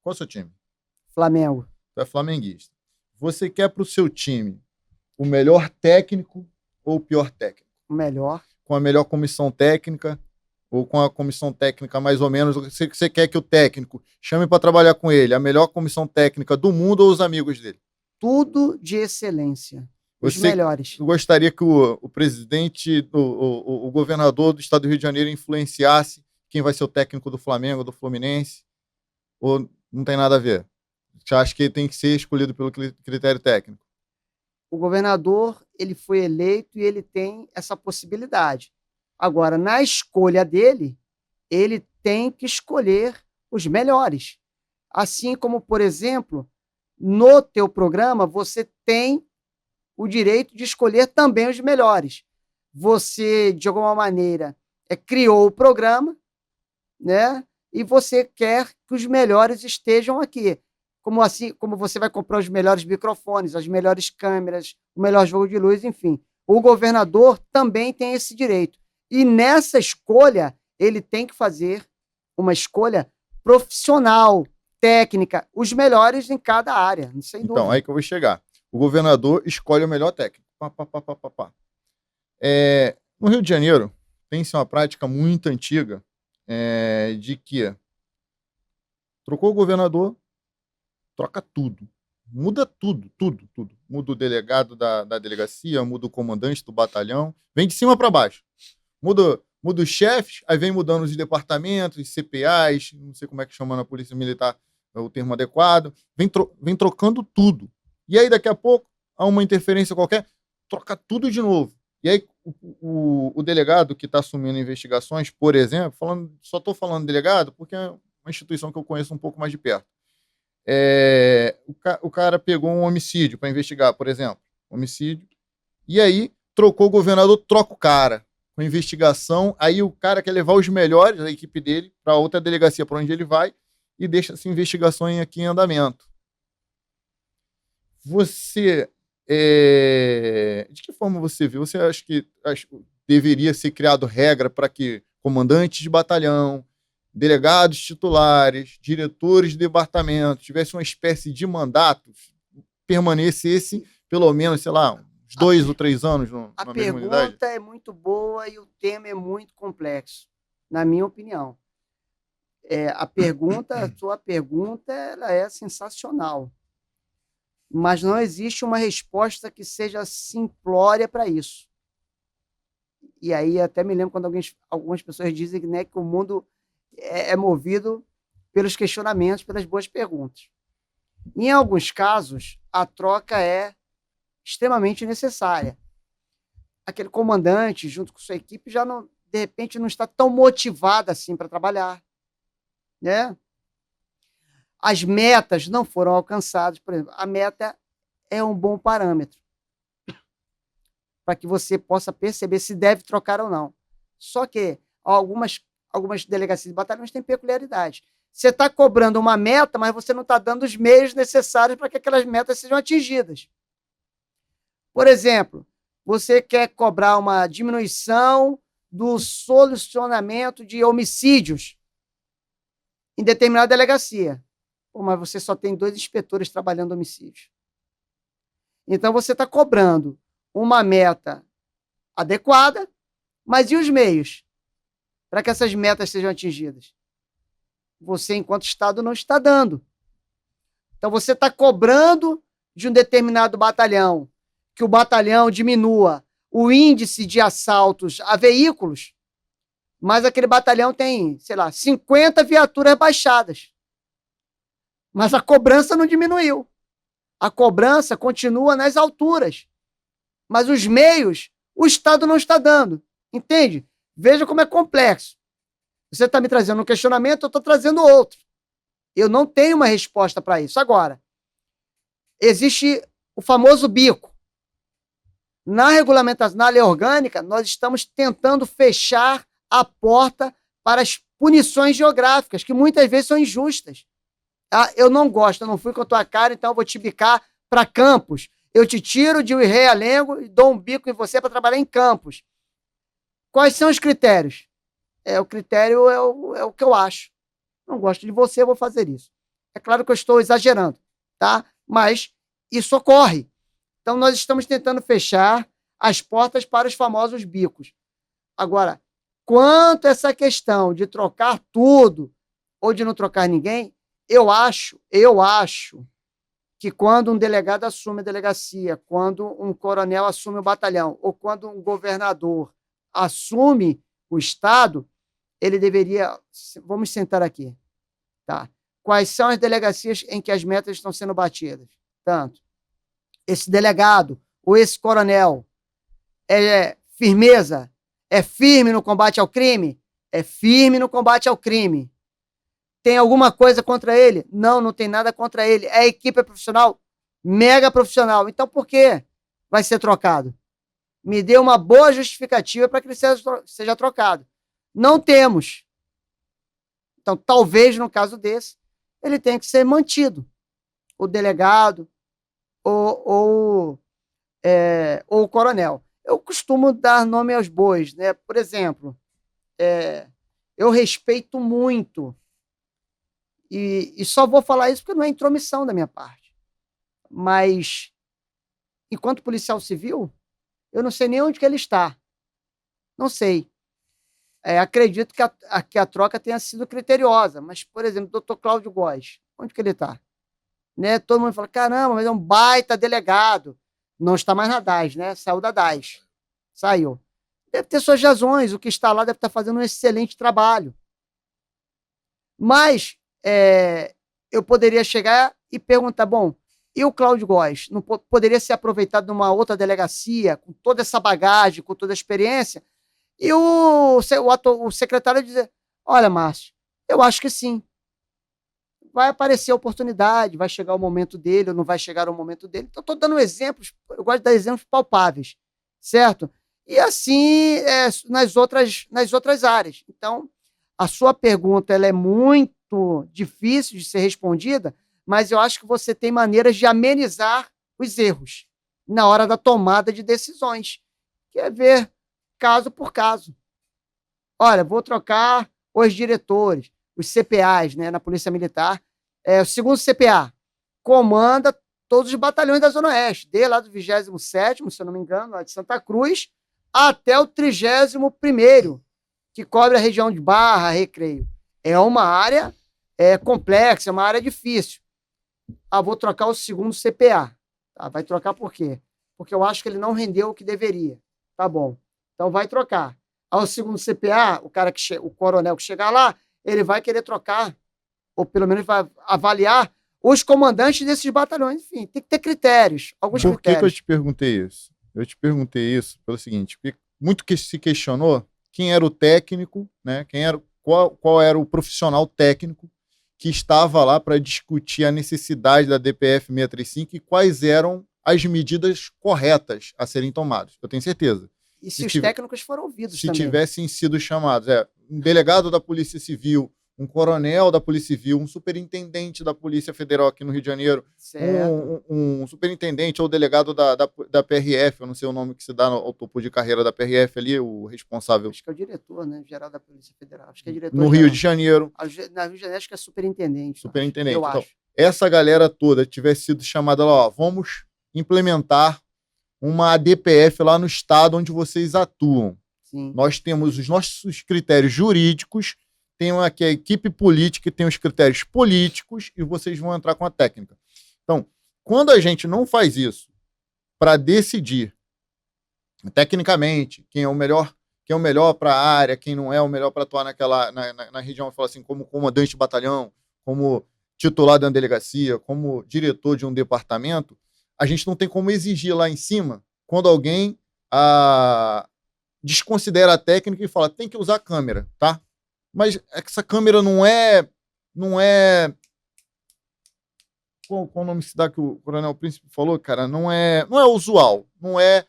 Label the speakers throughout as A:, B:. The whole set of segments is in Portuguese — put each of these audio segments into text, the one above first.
A: Qual é o seu time?
B: Flamengo.
A: Tu é flamenguista. Você quer para o seu time o melhor técnico ou o pior técnico?
B: O melhor.
A: Com a melhor comissão técnica ou com a comissão técnica mais ou menos? Você quer que o técnico chame para trabalhar com ele a melhor comissão técnica do mundo ou os amigos dele?
B: Tudo de excelência. Os
A: Você
B: melhores.
A: gostaria que o presidente, o governador do estado do Rio de Janeiro influenciasse quem vai ser o técnico do Flamengo, do Fluminense? Ou não tem nada a ver? Você acha que ele tem que ser escolhido pelo critério técnico?
B: O governador, ele foi eleito e ele tem essa possibilidade. Agora, na escolha dele, ele tem que escolher os melhores. Assim como, por exemplo, no teu programa, você tem o direito de escolher também os melhores. Você, de alguma maneira, criou o programa, né? E você quer que os melhores estejam aqui. Como assim, como você vai comprar os melhores microfones, as melhores câmeras, o melhor jogo de luz, enfim. O governador também tem esse direito. E nessa escolha, ele tem que fazer uma escolha profissional, técnica, os melhores em cada área, sem dúvida.
A: Então, aí que eu vou chegar. O governador escolhe o melhor técnico. No Rio de Janeiro, tem-se uma prática muito antiga de que trocou o governador, troca tudo. Muda tudo. Muda o delegado da delegacia, muda o comandante do batalhão, vem de cima para baixo. Muda os chefes, aí vem mudando os departamentos, os CPAs, não sei como é que chama na Polícia Militar, é o termo adequado, vem trocando tudo. E aí, daqui a pouco, há uma interferência qualquer, troca tudo de novo. E aí, o delegado que está assumindo investigações, por exemplo, só estou falando delegado porque é uma instituição que eu conheço um pouco mais de perto. O cara pegou um homicídio para investigar, por exemplo, homicídio, e aí trocou o governador, troca o cara com investigação, aí o cara quer levar os melhores da equipe dele para outra delegacia para onde ele vai e deixa essa investigação aqui em andamento. Você, de que forma você vê? Você acha que deveria ser criado regra para que comandantes de batalhão, delegados titulares, diretores de departamento tivessem uma espécie de mandato, permanecesse pelo menos, sei lá, uns 2 ou 3 anos na mesma unidade?
B: A pergunta é muito boa e o tema é muito complexo, na minha opinião. A sua pergunta, ela é sensacional. Mas não existe uma resposta que seja simplória para isso. E aí até me lembro quando algumas pessoas dizem, né, que o mundo é movido pelos questionamentos, pelas boas perguntas. Em alguns casos, a troca é extremamente necessária. Aquele comandante, junto com sua equipe, já não, de repente não está tão motivado assim para trabalhar, né? As metas não foram alcançadas. Por exemplo, a meta é um bom parâmetro para que você possa perceber se deve trocar ou não. Só que algumas delegacias e batalhões têm peculiaridade. Você está cobrando uma meta, mas você não está dando os meios necessários para que aquelas metas sejam atingidas. Por exemplo, você quer cobrar uma diminuição do solucionamento de homicídios em determinada delegacia. Mas você só tem 2 inspetores trabalhando homicídios. Então, você está cobrando uma meta adequada, mas e os meios para que essas metas sejam atingidas? Você, enquanto Estado, não está dando. Então, você está cobrando de um determinado batalhão que o batalhão diminua o índice de assaltos a veículos, mas aquele batalhão tem, sei lá, 50 viaturas baixadas. Mas a cobrança não diminuiu. A cobrança continua nas alturas. Mas os meios, o Estado não está dando. Entende? Veja como é complexo. Você está me trazendo um questionamento, eu estou trazendo outro. Eu não tenho uma resposta para isso. Agora, existe o famoso bico. Na regulamentação, na lei orgânica, nós estamos tentando fechar a porta para as punições geográficas, que muitas vezes são injustas. Eu não gosto, eu não fui com a tua cara, então eu vou te bicar para Campos. Eu te tiro de Realengo e dou um bico em você para trabalhar em Campos. Quais são os critérios? O critério é o que eu acho. Não gosto de você, eu vou fazer isso. É claro que eu estou exagerando, tá? Mas isso ocorre. Então, nós estamos tentando fechar as portas para os famosos bicos. Agora, quanto a essa questão de trocar tudo ou de não trocar ninguém, eu acho que quando um delegado assume a delegacia, quando um coronel assume o batalhão, ou quando um governador assume o Estado, ele deveria... Vamos sentar aqui, tá? Quais são as delegacias em que as metas estão sendo batidas? Tanto, esse delegado ou esse coronel é firmeza? É firme no combate ao crime? É firme no combate ao crime. Tem alguma coisa contra ele? Não, não tem nada contra ele. A equipe é profissional? Mega profissional. Então, por que vai ser trocado? Me dê uma boa justificativa para que ele seja trocado. Não temos. Então, talvez, no caso desse, ele tenha que ser mantido. O delegado ou o coronel. Eu costumo dar nome aos bois, né? Por exemplo, eu respeito muito, e só vou falar isso porque não é intromissão da minha parte, mas, enquanto policial civil, eu não sei nem onde que ele está. Não sei. Acredito que a troca tenha sido criteriosa, mas, por exemplo, o doutor Cláudio Góes, onde que ele está? Né? Todo mundo fala, caramba, mas é um baita delegado. Não está mais na DAS, né? Saiu da DAS. Saiu. Deve ter suas razões, o que está lá deve estar fazendo um excelente trabalho. Mas eu poderia chegar e perguntar, bom, e o Cláudio Góes? Não poderia ser aproveitado numa outra delegacia, com toda essa bagagem, com toda a experiência? E o secretário dizer, olha, Márcio, eu acho que sim. Vai aparecer a oportunidade, vai chegar o momento dele ou não vai chegar o momento dele. Então, estou dando exemplos, eu gosto de dar exemplos palpáveis, certo? E assim nas outras áreas. Então, a sua pergunta ela é muito difícil de ser respondida, mas eu acho que você tem maneiras de amenizar os erros na hora da tomada de decisões, que é ver caso por caso. Olha, vou trocar os diretores, os CPAs, né, na Polícia Militar. O segundo CPA comanda todos os batalhões da Zona Oeste, desde lá do 27º, se eu não me engano, lá de Santa Cruz, até o 31º, que cobre a região de Barra, Recreio. É uma área complexa, é uma área difícil. Vou trocar o segundo CPA. Tá, vai trocar por quê? Porque eu acho que ele não rendeu o que deveria. Tá bom. Então vai trocar. Ao segundo CPA, o coronel que chegar lá, ele vai querer trocar, ou pelo menos vai avaliar os comandantes desses batalhões. Enfim, tem que ter critérios, alguns
A: critérios. Por que eu te perguntei isso? Eu te perguntei isso pelo seguinte, porque muito que se questionou quem era o técnico, né? Qual era o profissional técnico que estava lá para discutir a necessidade da DPF 635 e quais eram as medidas corretas a serem tomadas. Eu tenho certeza.
B: E se os técnicos foram ouvidos
A: se
B: também.
A: tivessem sido chamados, um delegado da Polícia Civil, um coronel da Polícia Civil, um superintendente da Polícia Federal aqui no Rio de Janeiro, um superintendente ou delegado da PRF, eu não sei o nome que se dá ao topo de carreira da PRF ali, o responsável.
B: Acho que é o diretor, né, geral da Polícia Federal. Acho que é diretor
A: no Rio de Janeiro.
B: Na Rio de Janeiro acho que é superintendente.
A: Superintendente.
B: Eu
A: então,
B: acho.
A: Essa galera toda tivesse sido chamada lá, vamos implementar uma ADPF lá no estado onde vocês atuam.
B: Sim.
A: Nós temos os nossos critérios jurídicos, tem aqui a equipe política, tem os critérios políticos e vocês vão entrar com a técnica. Então, quando a gente não faz isso para decidir tecnicamente quem é o melhor para a área, quem não é o melhor para atuar na região, fala assim, como comandante de batalhão, como titular da delegacia, como diretor de um departamento, a gente não tem como exigir lá em cima quando alguém desconsidera a técnica e fala, tem que usar a câmera, tá? Mas essa câmera não é... Qual o nome se dá que o Coronel Príncipe falou, cara? Não é usual, não é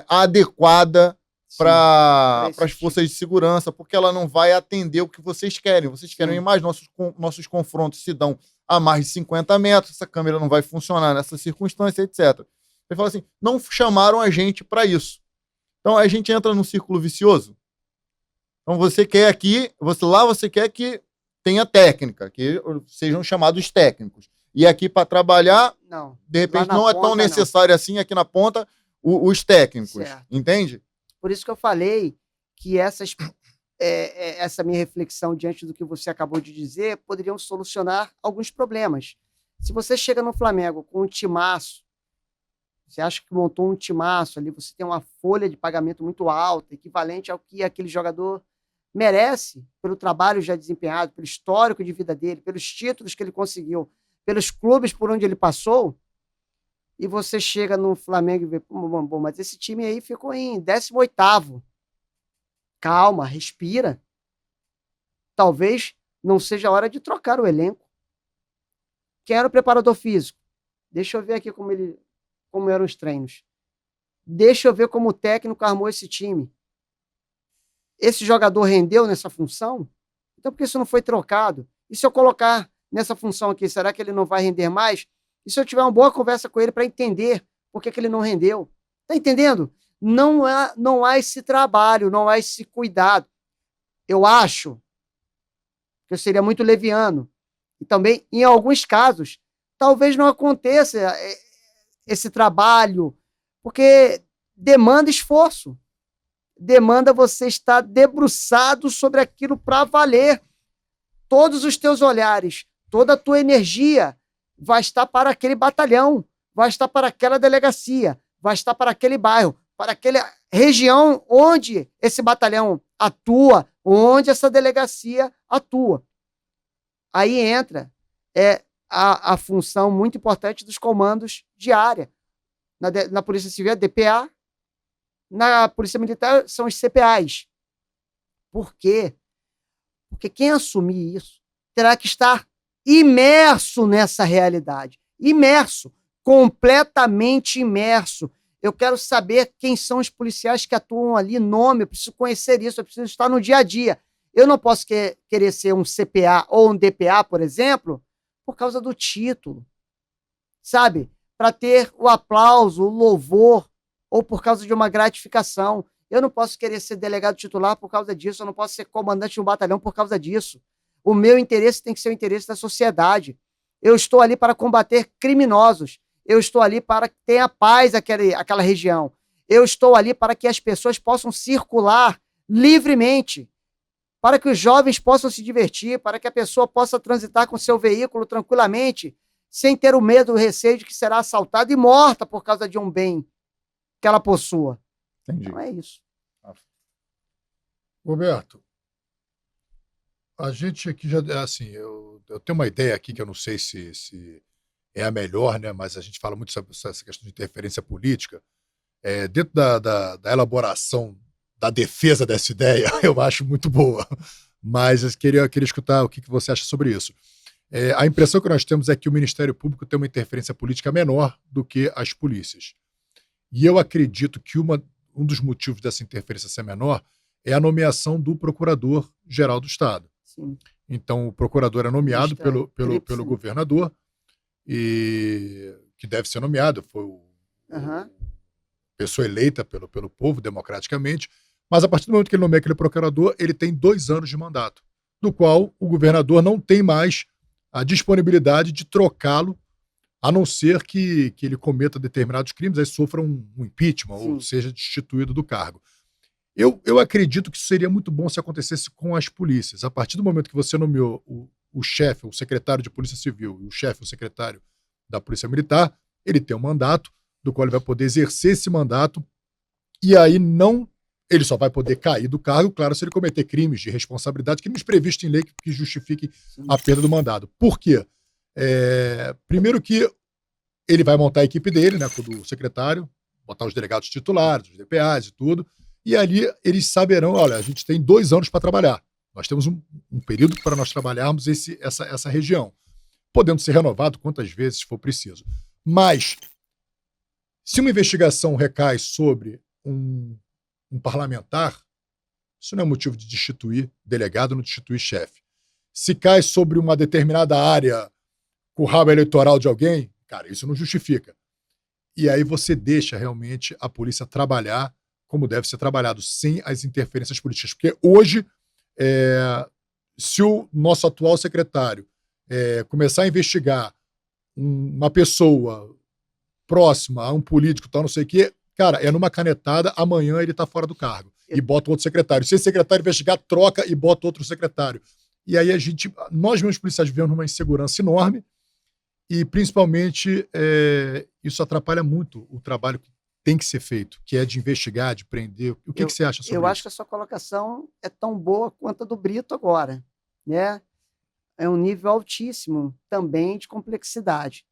A: adequada para as forças de segurança, porque ela não vai atender o que vocês querem. Vocês querem mais, nossos confrontos se dão a mais de 50 metros, essa câmera não vai funcionar nessa circunstância, etc. Ele fala assim, não chamaram a gente para isso. Então a gente entra num círculo vicioso. Então você quer aqui, você quer que tenha técnica, que sejam chamados técnicos. E aqui para trabalhar,
B: Não.
A: de repente
B: Lá na
A: não é tão
B: ponta, não.
A: necessário assim aqui na ponta os técnicos,
B: Certo.
A: entende?
B: Por isso que eu falei que essa minha reflexão diante do que você acabou de dizer poderiam solucionar alguns problemas. Se você chega no Flamengo com um timaço, você acha que montou um timaço ali, você tem uma folha de pagamento muito alta, equivalente ao que aquele jogador merece pelo trabalho já desempenhado, pelo histórico de vida dele, pelos títulos que ele conseguiu, pelos clubes por onde ele passou, e você chega no Flamengo e vê, bom, mas esse time aí ficou em 18º. Calma, respira. Talvez não seja a hora de trocar o elenco. Quem era o preparador físico? Deixa eu ver aqui como eram os treinos. Deixa eu ver como o técnico armou esse time. Esse jogador rendeu nessa função? Então, por que isso não foi trocado? E se eu colocar nessa função aqui, será que ele não vai render mais? E se eu tiver uma boa conversa com ele para entender por que ele não rendeu? Tá entendendo? Não há esse trabalho, não há esse cuidado. Eu acho que eu seria muito leviano. E também, em alguns casos, talvez não aconteça esse trabalho, porque demanda esforço. Demanda você estar debruçado sobre aquilo para valer. Todos os teus olhares, toda a tua energia vai estar para aquele batalhão, vai estar para aquela delegacia, vai estar para aquele bairro, para aquela região onde esse batalhão atua, onde essa delegacia atua. Aí entra a função muito importante dos comandos de área. Na Polícia Civil é DPA, na Polícia Militar são os CPAs. Por quê? Porque quem assumir isso terá que estar imerso nessa realidade. Imerso, completamente imerso. Eu quero saber quem são os policiais que atuam ali, nome, eu preciso conhecer isso, eu preciso estar no dia a dia. Eu não posso querer ser um CPA ou um DPA, por exemplo, por causa do título, sabe? Para ter o aplauso, o louvor, ou por causa de uma gratificação. Eu não posso querer ser delegado titular por causa disso, eu não posso ser comandante de um batalhão por causa disso. O meu interesse tem que ser o interesse da sociedade. Eu estou ali para combater criminosos. Eu estou ali para que tenha paz aquela região. Eu estou ali para que as pessoas possam circular livremente, para que os jovens possam se divertir, para que a pessoa possa transitar com seu veículo tranquilamente, sem ter o medo, o receio de que será assaltada e morta por causa de um bem que ela possua.
A: Entendi.
B: Então é isso.
C: Roberto, a gente aqui já, assim, eu tenho uma ideia aqui que eu não sei se é a melhor, né? Mas a gente fala muito sobre essa questão de interferência política. Dentro da elaboração da defesa dessa ideia, eu acho muito boa. Mas eu queria escutar o que você acha sobre isso. A impressão que nós temos é que o Ministério Público tem uma interferência política menor do que as polícias. E eu acredito que um dos motivos dessa interferência ser menor é a nomeação do Procurador-Geral do Estado.
B: Sim.
C: Então, o procurador é nomeado pelo governador, e que deve ser nomeado, foi pessoa eleita pelo povo democraticamente, mas a partir do momento que ele nomeia aquele procurador, ele tem 2 anos de mandato, do qual o governador não tem mais a disponibilidade de trocá-lo, a não ser que ele cometa determinados crimes, aí sofra um impeachment,
B: Sim,
C: ou seja destituído do cargo. Eu acredito que isso seria muito bom se acontecesse com as polícias. A partir do momento que você nomeou o chefe, o secretário de Polícia Civil, e o chefe, o secretário da Polícia Militar, ele tem um mandato, do qual ele vai poder exercer esse mandato, e aí ele só vai poder cair do cargo, claro, se ele cometer crimes de responsabilidade, crimes previstos em lei que justifiquem a perda do mandato. Por quê? Primeiro que ele vai montar a equipe dele, né, do secretário, botar os delegados titulares, os DPAs e tudo, e ali eles saberão, olha, a gente tem 2 anos para trabalhar. Nós temos um período para nós trabalharmos essa região, podendo ser renovado quantas vezes for preciso. Mas, se uma investigação recai sobre um parlamentar, isso não é motivo de destituir delegado, não destituir chefe. Se cai sobre uma determinada área com o rabo eleitoral de alguém, cara, isso não justifica. E aí você deixa realmente a polícia trabalhar como deve ser trabalhado, sem as interferências políticas. Porque hoje, se o nosso atual secretário começar a investigar uma pessoa próxima a um político, tal, não sei o quê, cara, é numa canetada, amanhã ele está fora do cargo. E bota outro secretário. Se esse secretário investigar, troca e bota outro secretário. E aí nós mesmos policiais vivemos numa insegurança enorme e, principalmente, isso atrapalha muito o trabalho que tem que ser feito, que é de investigar, de prender. O que você acha sobre isso?
B: Eu acho que a sua colocação é tão boa quanto a do Brito agora, né? É um nível altíssimo também de complexidade.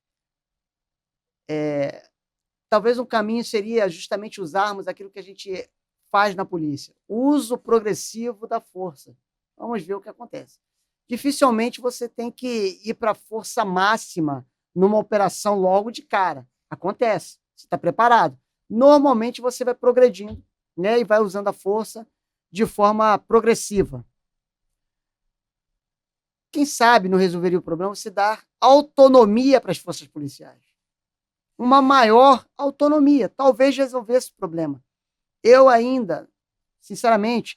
B: Talvez um caminho seria justamente usarmos aquilo que a gente faz na polícia, o uso progressivo da força. Vamos ver o que acontece. Dificilmente você tem que ir para a força máxima numa operação logo de cara. Acontece, você está preparado. Normalmente você vai progredindo, né, e vai usando a força de forma progressiva. Quem sabe não resolveria o problema você dar autonomia para as forças policiais. Uma maior autonomia, talvez resolvesse o problema. Eu ainda, sinceramente,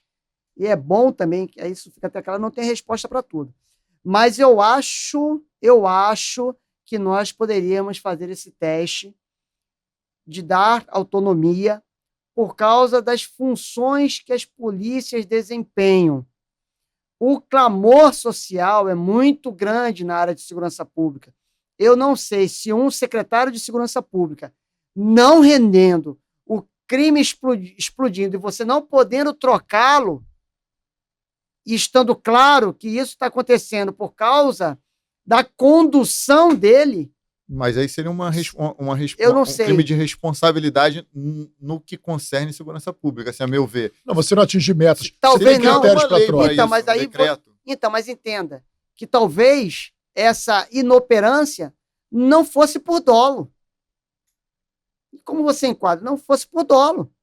B: e é bom também, que isso fica até claro, não tem resposta para tudo. Mas eu acho que nós poderíamos fazer esse teste de dar autonomia por causa das funções que as polícias desempenham. O clamor social é muito grande na área de segurança pública. Eu não sei se um secretário de segurança pública não rendendo, o crime explodindo e você não podendo trocá-lo, e estando claro que isso está acontecendo por causa da condução dele.
A: Mas aí seria
B: Eu não
A: um
B: sei.
A: crime de responsabilidade no que concerne segurança pública, assim, a meu ver.
C: Não, você não atingir metas.
B: Talvez
C: você tem
B: não.
C: critérios para troca.
B: Então, mas aí mas entenda que talvez essa inoperância não fosse por dolo. Como você enquadra? Não fosse por dolo.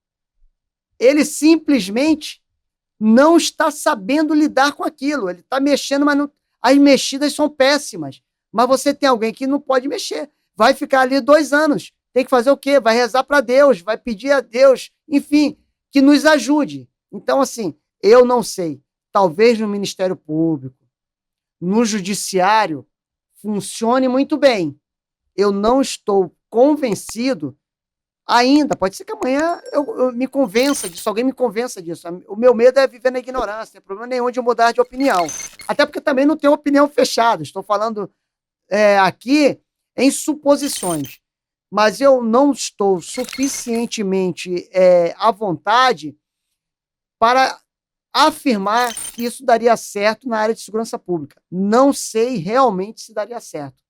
B: Ele simplesmente não está sabendo lidar com aquilo. Ele está mexendo, mas não... as mexidas são péssimas. Mas você tem alguém que não pode mexer. Vai ficar ali 2 anos. Tem que fazer o quê? Vai rezar para Deus, vai pedir a Deus, enfim, que nos ajude. Então, assim, eu não sei. Talvez no Ministério Público, no Judiciário, funcione muito bem. Eu não estou convencido ainda. Pode ser que amanhã eu me convença disso, alguém me convença disso. O meu medo é viver na ignorância, não tem problema nenhum de eu mudar de opinião. Até porque também não tenho opinião fechada. Estou falando aqui em suposições. Mas eu não estou suficientemente à vontade para afirmar que isso daria certo na área de segurança pública. Não sei realmente se daria certo.